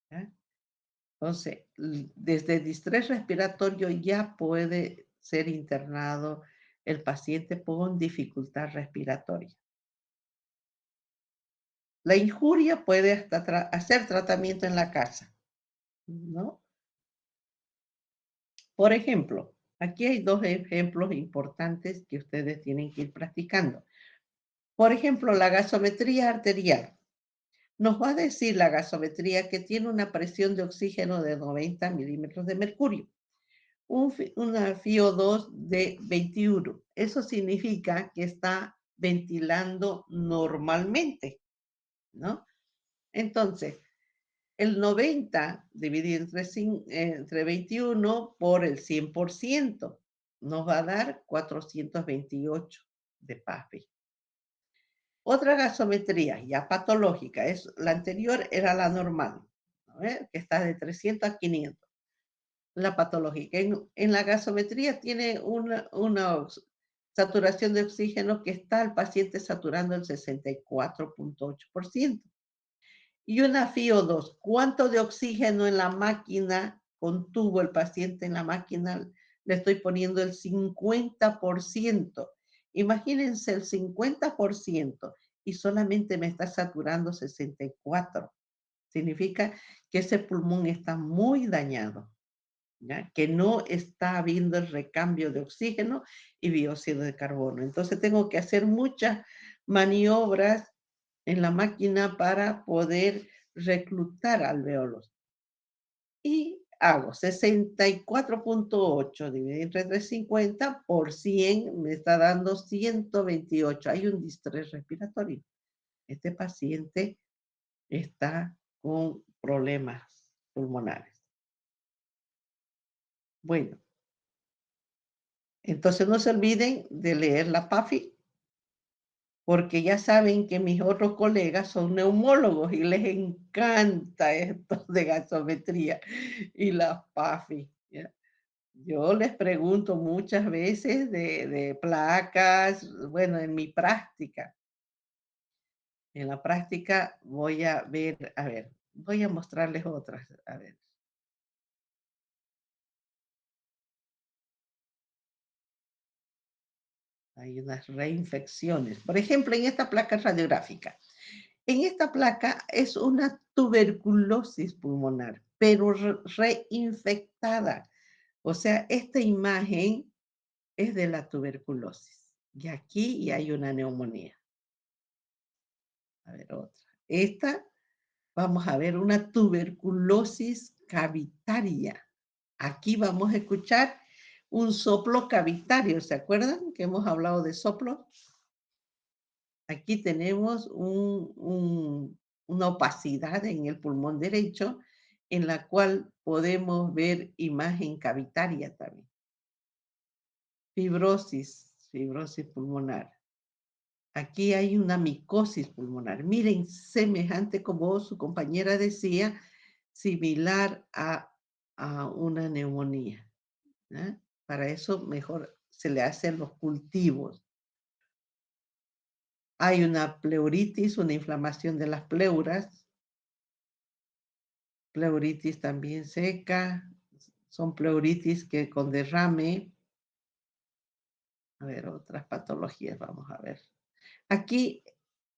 ¿ya? Entonces, desde distrés respiratorio ya puede ser internado el paciente con dificultad respiratoria. La injuria puede hasta hacer tratamiento en la casa, ¿no? Por ejemplo, aquí hay dos ejemplos importantes que ustedes tienen que ir practicando. Por ejemplo, la gasometría arterial. Nos va a decir la gasometría que tiene una presión de oxígeno de 90 milímetros de mercurio. Una FiO2 de 21. Eso significa que está ventilando normalmente, ¿no? Entonces, el 90 dividido entre 21 por el 100% nos va a dar 428 de PAFI. Otra gasometría ya patológica, la anterior era la normal, ¿no? Que está de 300 a 500. La patológica. En la gasometría tiene una saturación de oxígeno que está el paciente saturando el 64.8%. Y una FiO2, ¿cuánto de oxígeno en la máquina contuvo el paciente en la máquina? Le estoy poniendo el 50%. Imagínense el 50% y solamente me está saturando 64. Significa que ese pulmón está muy dañado, ¿ya? Que no está habiendo el recambio de oxígeno y dióxido de carbono. Entonces tengo que hacer muchas maniobras en la máquina para poder reclutar alvéolos. Y hago 64.8 dividido entre 350 por 100 me está dando 128. Hay un distrés respiratorio. Este paciente está con problemas pulmonares. Bueno, entonces no se olviden de leer la PAFI, porque ya saben que mis otros colegas son neumólogos y les encanta esto de gasometría y la PAFI. ¿Ya? Yo les pregunto muchas veces de placas, bueno, en mi práctica. En la práctica voy a ver, voy a mostrarles otras, a ver. Hay unas reinfecciones. Por ejemplo, en esta placa radiográfica. En esta placa es una tuberculosis pulmonar, pero reinfectada. O sea, esta imagen es de la tuberculosis. Y aquí hay una neumonía. A ver, otra. Esta, vamos a ver una tuberculosis cavitaria. Aquí vamos a escuchar un soplo cavitario. ¿Se acuerdan que hemos hablado de soplo? Aquí tenemos una opacidad en el pulmón derecho en la cual podemos ver imagen cavitaria también. Fibrosis pulmonar. Aquí hay una micosis pulmonar. Miren, semejante como su compañera decía, similar a una neumonía. ¿Eh? Para eso mejor se le hacen los cultivos. Hay una pleuritis, una inflamación de las pleuras. Pleuritis también seca. Son pleuritis que con derrame. A ver, otras patologías, vamos a ver. Aquí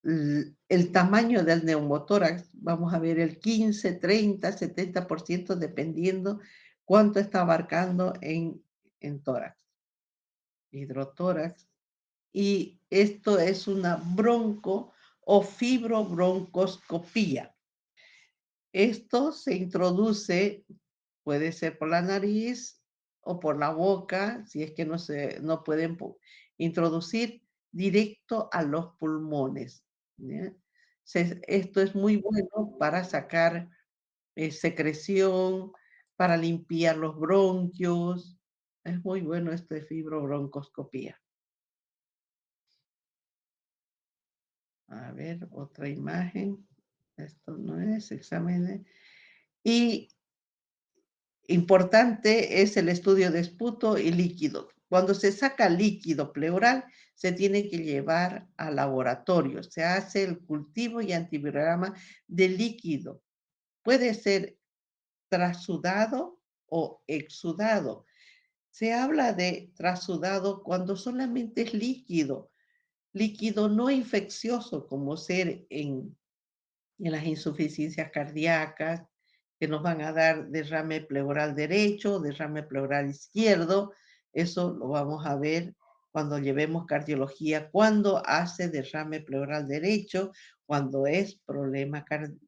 el tamaño del neumotórax, vamos a ver el 15, 30, 70%, dependiendo cuánto está abarcando en tórax. Hidrotórax. Y esto es una bronco o fibrobroncoscopía. Esto se introduce, puede ser por la nariz o por la boca, si es que no pueden introducir directo a los pulmones. ¿Ya? Esto es muy bueno para sacar secreción, para limpiar los bronquios. Es muy bueno esto de fibrobroncoscopía. A ver, otra imagen. Esto no es examen. Y importante es el estudio de esputo y líquido. Cuando se saca líquido pleural, se tiene que llevar al laboratorio. Se hace el cultivo y antivirograma de líquido. Puede ser trasudado o exudado. Se habla de trasudado cuando solamente es líquido no infeccioso, como ser en las insuficiencias cardíacas, que nos van a dar derrame pleural derecho, derrame pleural izquierdo. Eso lo vamos a ver cuando llevemos cardiología, cuando hace derrame pleural derecho, cuando es problema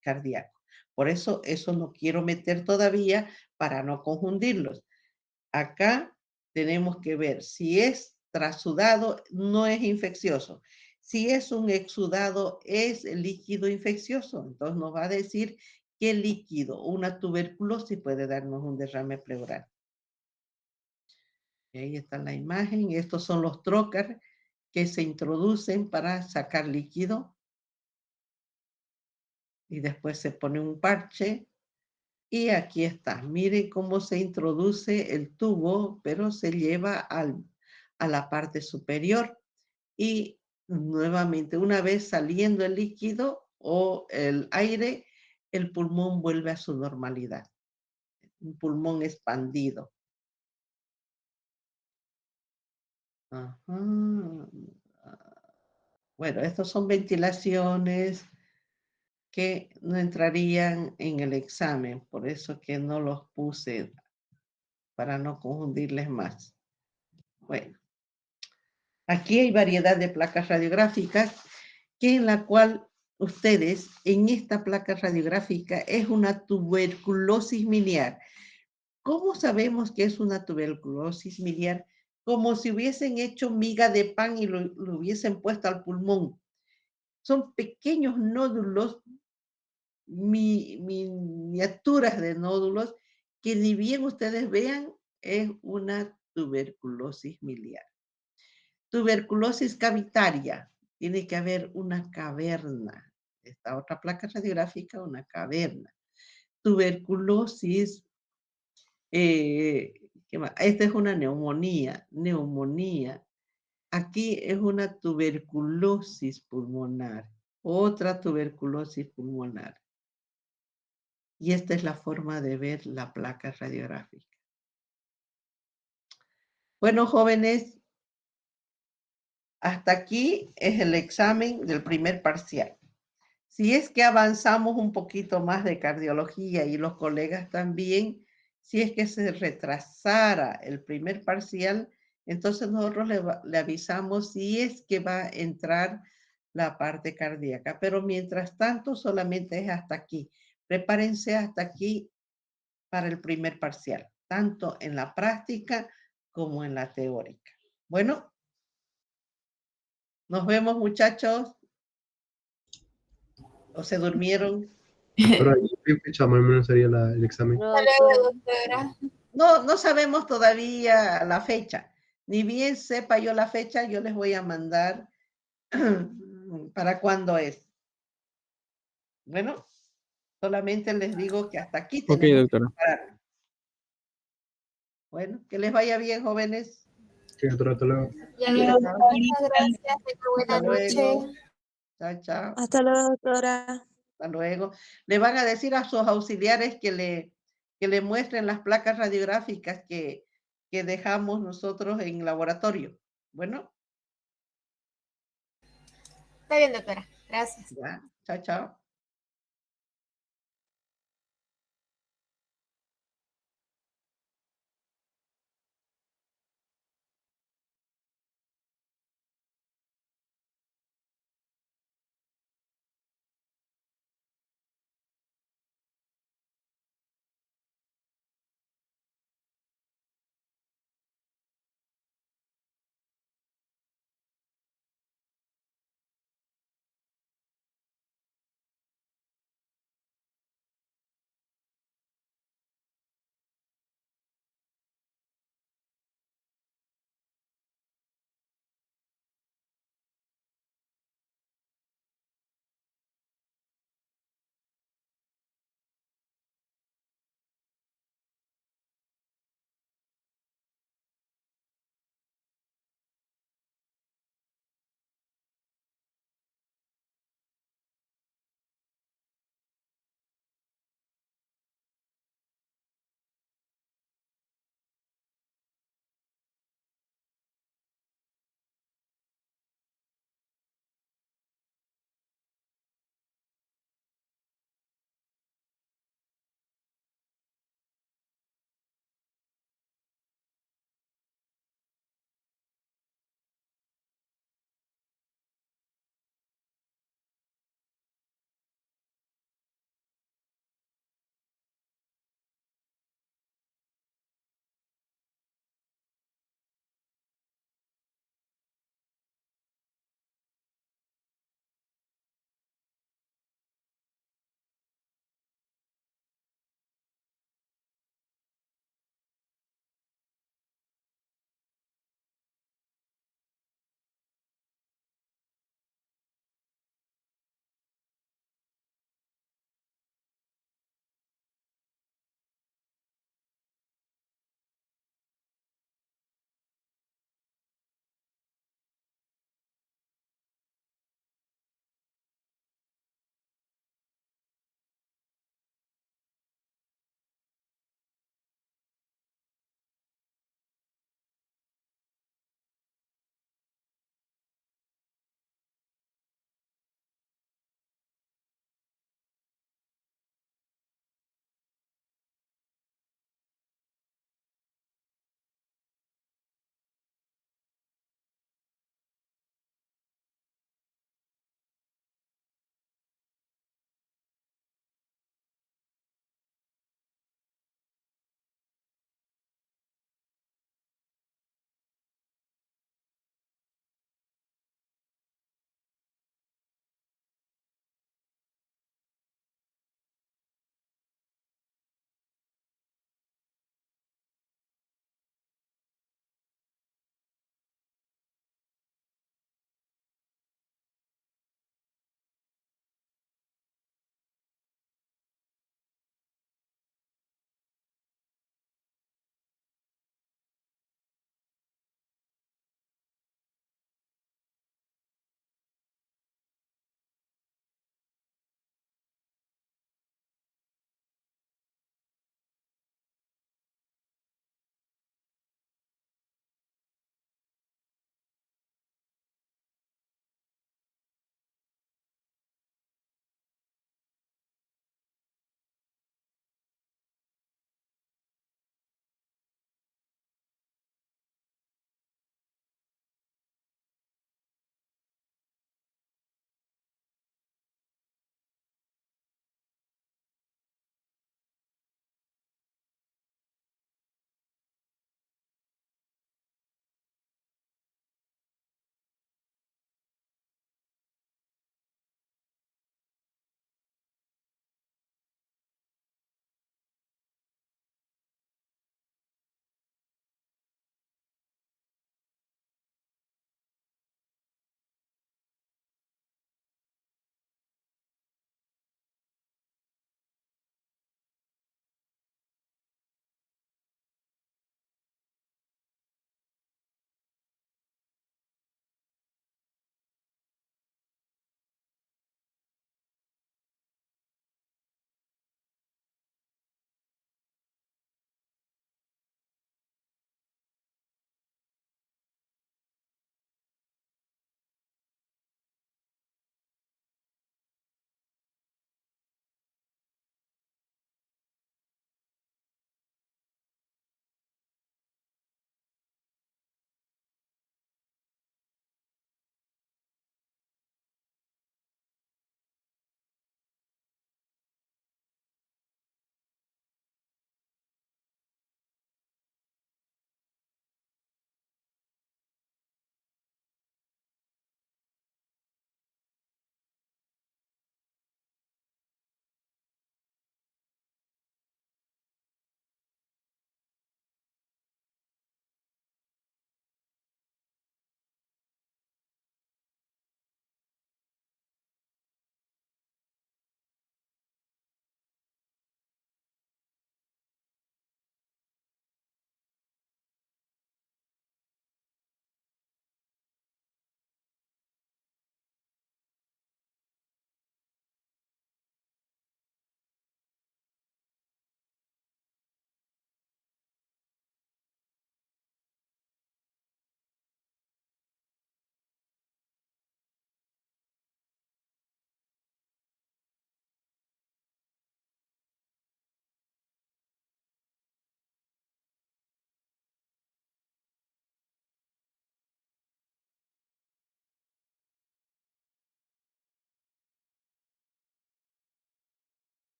cardíaco. Por eso no quiero meter todavía para no confundirlos. Acá tenemos que ver si es trasudado, no es infeccioso. Si es un exudado, es líquido infeccioso. Entonces nos va a decir qué líquido, una tuberculosis puede darnos un derrame pleural. Y ahí está la imagen. Estos son los trocar que se introducen para sacar líquido. Y después se pone un parche. Y aquí está. Mire cómo se introduce el tubo, pero se lleva a la parte superior. Y nuevamente, una vez saliendo el líquido o el aire, el pulmón vuelve a su normalidad. Un pulmón expandido. Ajá. Bueno, estos son ventilaciones que no entrarían en el examen, por eso que no los puse para no confundirles más. Bueno, aquí hay variedad de placas radiográficas que en la cual ustedes en esta placa radiográfica es una tuberculosis miliar. ¿Cómo sabemos que es una tuberculosis miliar? Como si hubiesen hecho miga de pan y lo hubiesen puesto al pulmón. Son pequeños nódulos, miniaturas de nódulos, que ni bien ustedes vean, es una tuberculosis miliar. Tuberculosis cavitaria, tiene que haber una caverna. Esta otra placa radiográfica, una caverna. Tuberculosis, ¿qué más? Esta es una neumonía, Aquí es una tuberculosis pulmonar, otra tuberculosis pulmonar. Y esta es la forma de ver la placa radiográfica. Bueno, jóvenes, hasta aquí es el examen del primer parcial. Si es que avanzamos un poquito más de cardiología y los colegas también, si es que se retrasara el primer parcial, entonces nosotros le avisamos si es que va a entrar la parte cardíaca. Pero mientras tanto, solamente es hasta aquí. Prepárense hasta aquí para el primer parcial, tanto en la práctica como en la teórica. Bueno, nos vemos, muchachos. ¿O se durmieron? Pero ahí, ¿qué fecha más o menos sería el examen? No, Hasta luego, doctora. doctora. No sabemos todavía la fecha. Ni bien sepa yo la fecha, yo les voy a mandar para cuándo es. Bueno, solamente les digo que hasta aquí Ok, tenemos que doctora. parar. Bueno, que les vaya bien, jóvenes. Sí, doctora, hasta luego. Ya, muchas gracias. Tenga Hasta buena noche. luego. Chao, chao. Hasta luego, doctora. Hasta luego. Le van a decir a sus auxiliares que le muestren las placas radiográficas que dejamos nosotros en laboratorio. Bueno, Está bien, doctora. Gracias. ya. Chao, chao.